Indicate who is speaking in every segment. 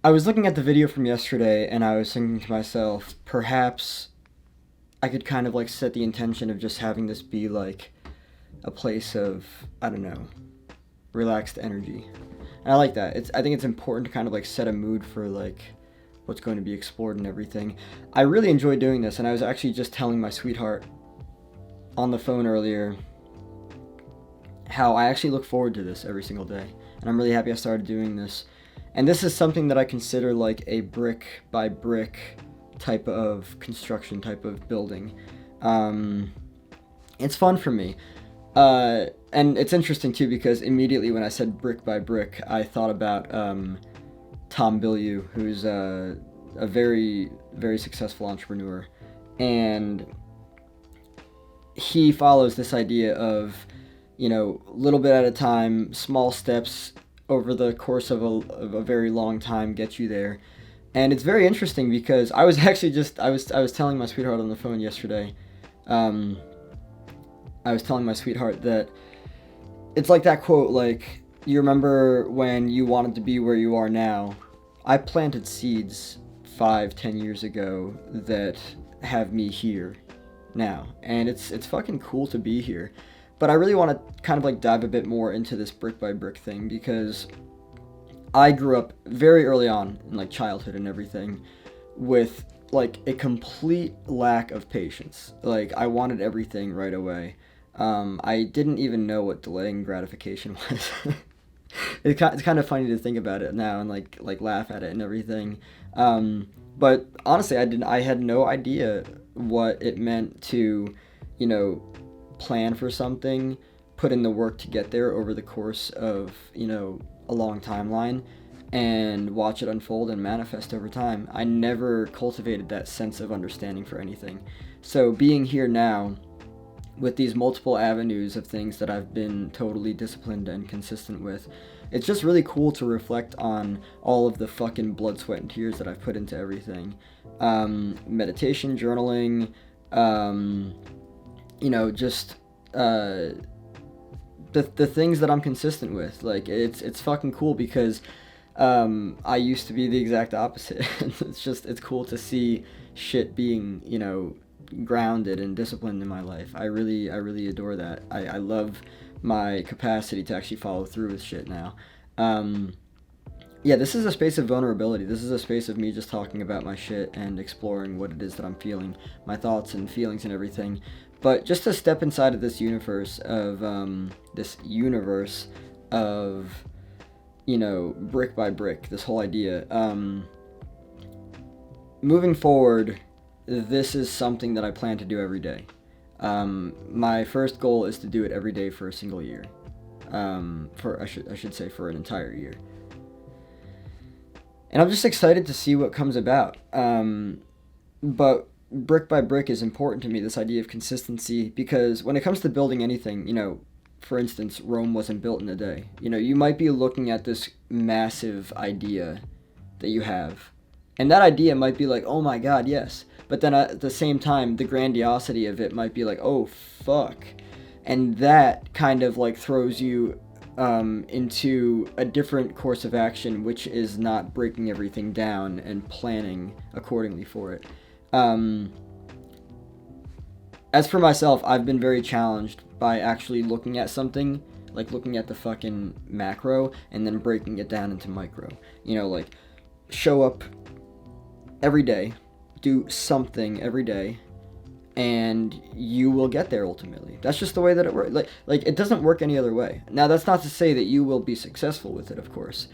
Speaker 1: I was looking at the video from yesterday and I was thinking to myself, perhaps I could kind of like set the intention of just having this be like a place of, I don't know, relaxed energy. And I like that. I think it's important to kind of like set a mood for like what's going to be explored and everything. I really enjoy doing this, and I was actually just telling my sweetheart on the phone earlier how I actually look forward to this every single day. And I'm really happy I started doing this. And this is something that I consider like a brick by brick type of construction, type of building. Um, it's fun for me. And it's interesting too because immediately when I said brick by brick, I thought about Tom Bilyeu, who's a very, very successful entrepreneur. And he follows this idea of, little bit at a time, small steps over the course of a very long time get you there. And it's very interesting because I was actually just I was telling my sweetheart on the phone yesterday. Um, I was telling my sweetheart that it's like that quote, like, you remember when you wanted to be where you are now? I planted seeds 5, 10 years ago that have me here now, and it's fucking cool to be here. But I really want to kind of like dive a bit more into this brick by brick thing because I grew up very early on in like childhood and everything with like a complete lack of patience. Like I wanted everything right away. I didn't even know what delaying gratification was. It's kind of funny to think about it now and like laugh at it and everything. But honestly, I had no idea what it meant to, you know, plan for something, put in the work to get there over the course of, a long timeline, and watch it unfold and manifest over time. I never cultivated that sense of understanding for anything. So being here now with these multiple avenues of things that I've been totally disciplined and consistent with, it's just really cool to reflect on all of the fucking blood, sweat, and tears that I've put into everything. Meditation, journaling, just uh, the things that I'm consistent with. Like it's fucking cool because I used to be the exact opposite. It's cool to see shit being grounded and disciplined in my life. I really adore that. I love my capacity to actually follow through with shit now. Um, yeah, this is a space of vulnerability. This is a space of me just talking about my shit and exploring what it is that I'm feeling, my thoughts and feelings and everything. But just to step inside of this universe of brick by brick, this whole idea. Moving forward, this is something that I plan to do every day. My first goal is to do it every day for a single year. I should say for an entire year. And I'm just excited to see what comes about. But brick by brick is important to me, this idea of consistency, because when it comes to building anything, for instance, Rome wasn't built in a day. You might be looking at this massive idea that you have, and that idea might be like, oh my god, yes. But then at the same time, the grandiosity of it might be like, oh fuck. And that kind of like throws you into a different course of action, which is not breaking everything down and planning accordingly for it. Um, as for myself, I've been very challenged by actually looking at something, like looking at the fucking macro and then breaking it down into micro. Like show up every day, do something every day, and you will get there ultimately. That's just the way that it works. Like it doesn't work any other way. Now that's not to say that you will be successful with it, of course.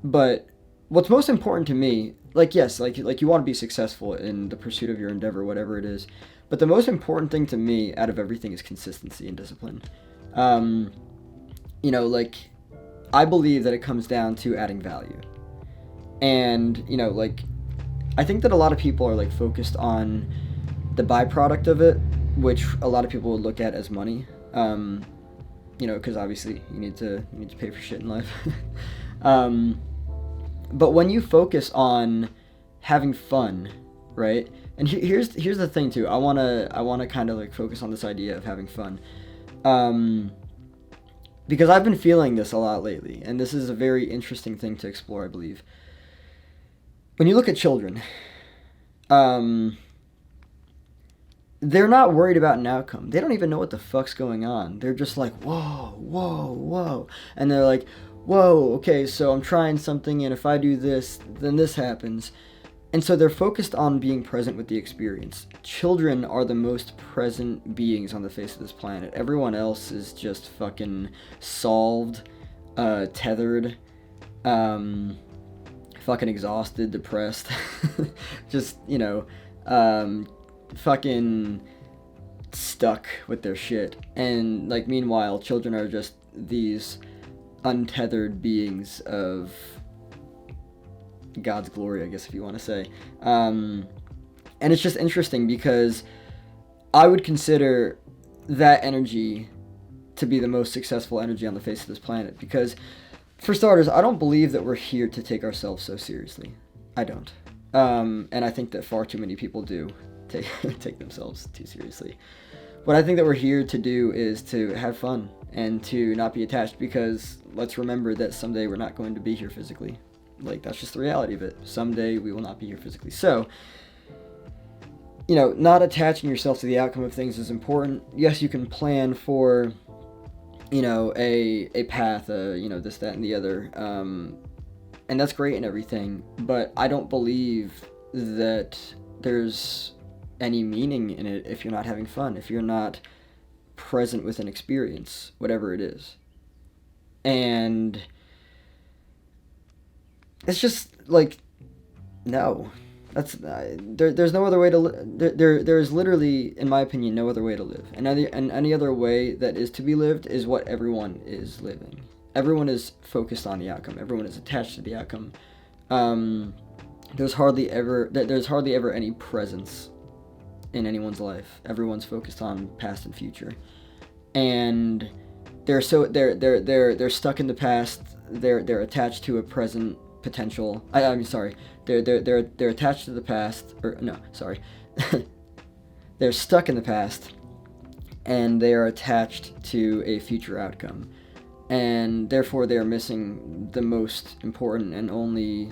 Speaker 1: But what's most important to me, like yes, like you want to be successful in the pursuit of your endeavor, whatever it is. But the most important thing to me out of everything is consistency and discipline. Um, like I believe that it comes down to adding value. And, like I think that a lot of people are like focused on the byproduct of it, which a lot of people would look at as money. Because obviously you need to pay for shit in life. um, but when you focus on having fun, right? And here's the thing too. I wanna kind of like focus on this idea of having fun, um, because I've been feeling this a lot lately, and this is a very interesting thing to explore, I believe. when you look at children, um, they're not worried about an outcome. They don't even know what the fuck's going on. They're just like, whoa, whoa, whoa. And they're like, whoa, okay, so I'm trying something, and if I do this, then this happens. And so they're focused on being present with the experience. Children are the most present beings on the face of this planet. Everyone else is just fucking solved, tethered, fucking exhausted, depressed. Just, fucking stuck with their shit. And, like, meanwhile, children are just these untethered beings of God's glory, I guess, if you want to say. And it's just interesting because I would consider that energy to be the most successful energy on the face of this planet. Because, for starters, I don't believe that we're here to take ourselves so seriously. I don't. And I think that far too many people do take themselves too seriously. What I think that we're here to do is to have fun and to not be attached, because let's remember that someday we're not going to be here physically. Like, that's just the reality of it. Someday we will not be here physically. So, not attaching yourself to the outcome of things is important. Yes, you can plan for, a path, this, that, and the other. And that's great and everything. But I don't believe that there's any meaning in it if you're not having fun, if you're not present with an experience, whatever it is. And it's just like, no, that's there's no other way to there is literally, in my opinion, no other way to live, and any other way that is to be lived is what everyone is living. Everyone is focused on the outcome. Everyone is attached to the outcome. There's hardly ever any presence in anyone's life. Everyone's focused on past and future, and they're stuck in the past. They're attached to a present potential. I'm sorry. They're attached to the past, or no, sorry. They're stuck in the past, and they are attached to a future outcome, and therefore they are missing the most important and only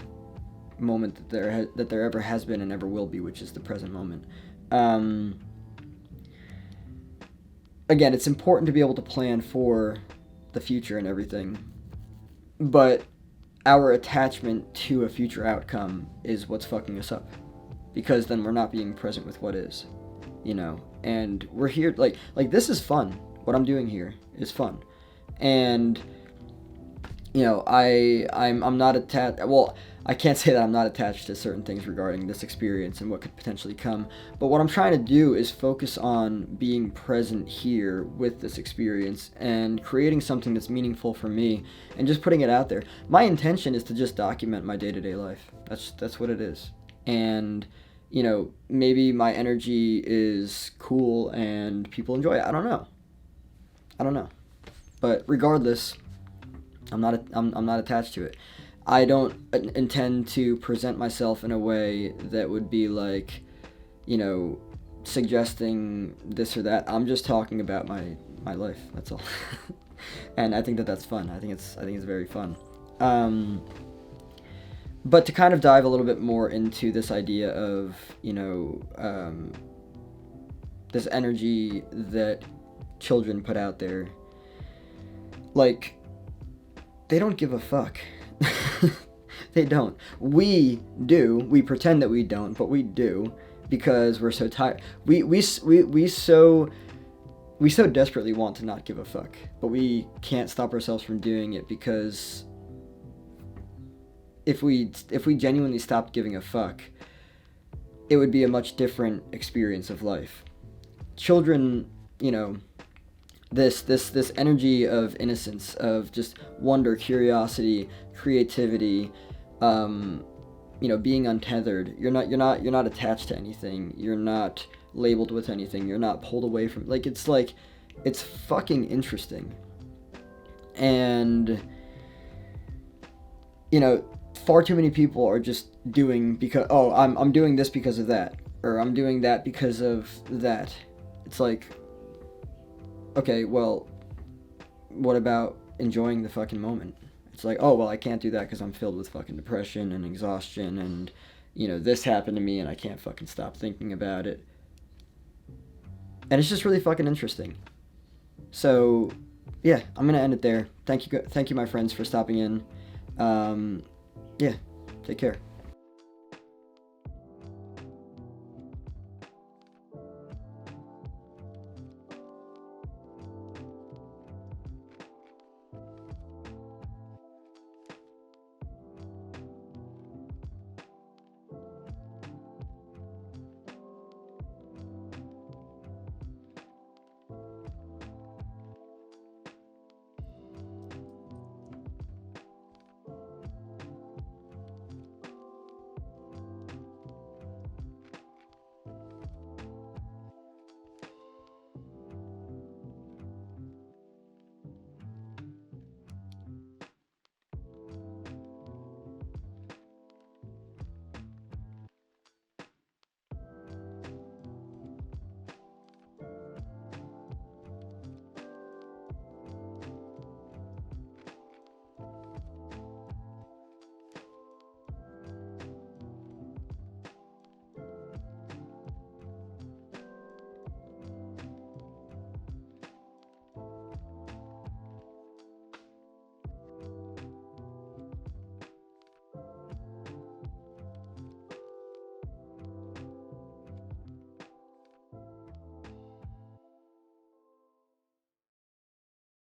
Speaker 1: moment that there ever has been and ever will be, which is the present moment. Again, it's important to be able to plan for the future and everything, but our attachment to a future outcome is what's fucking us up, because then we're not being present with what is, and we're here, like this is fun. What I'm doing here is fun, and I'm not attached. Well, I can't say that I'm not attached to certain things regarding this experience and what could potentially come, but what I'm trying to do is focus on being present here with this experience and creating something that's meaningful for me and just putting it out there. My intention is to just document my day-to-day life. That's what it is. And, maybe my energy is cool and people enjoy it. I don't know. But regardless, I'm not attached to it. I don't intend to present myself in a way that would be like, suggesting this or that. I'm just talking about my life. That's all. And I think that that's fun. I think it's very fun. But to kind of dive a little bit more into this idea of, this energy that children put out there, like, they don't give a fuck. They don't. We do. We pretend that we don't, but we do, because we're so tired. We so desperately want to not give a fuck, but we can't stop ourselves from doing it, because if we genuinely stopped giving a fuck, it would be a much different experience of life. Children, this energy of innocence, of just wonder, curiosity, creativity, being untethered. You're not attached to anything. You're not labeled with anything. You're not pulled away from, it's fucking interesting. And far too many people are just doing because, I'm doing this because of that, or I'm doing that because of that. It's like, okay, well, what about enjoying the fucking moment? It's like, I can't do that because I'm filled with fucking depression and exhaustion and this happened to me and I can't fucking stop thinking about it. And it's just really fucking interesting. So, yeah, I'm gonna end it there. Thank you, my friends, for stopping in. Yeah, take care.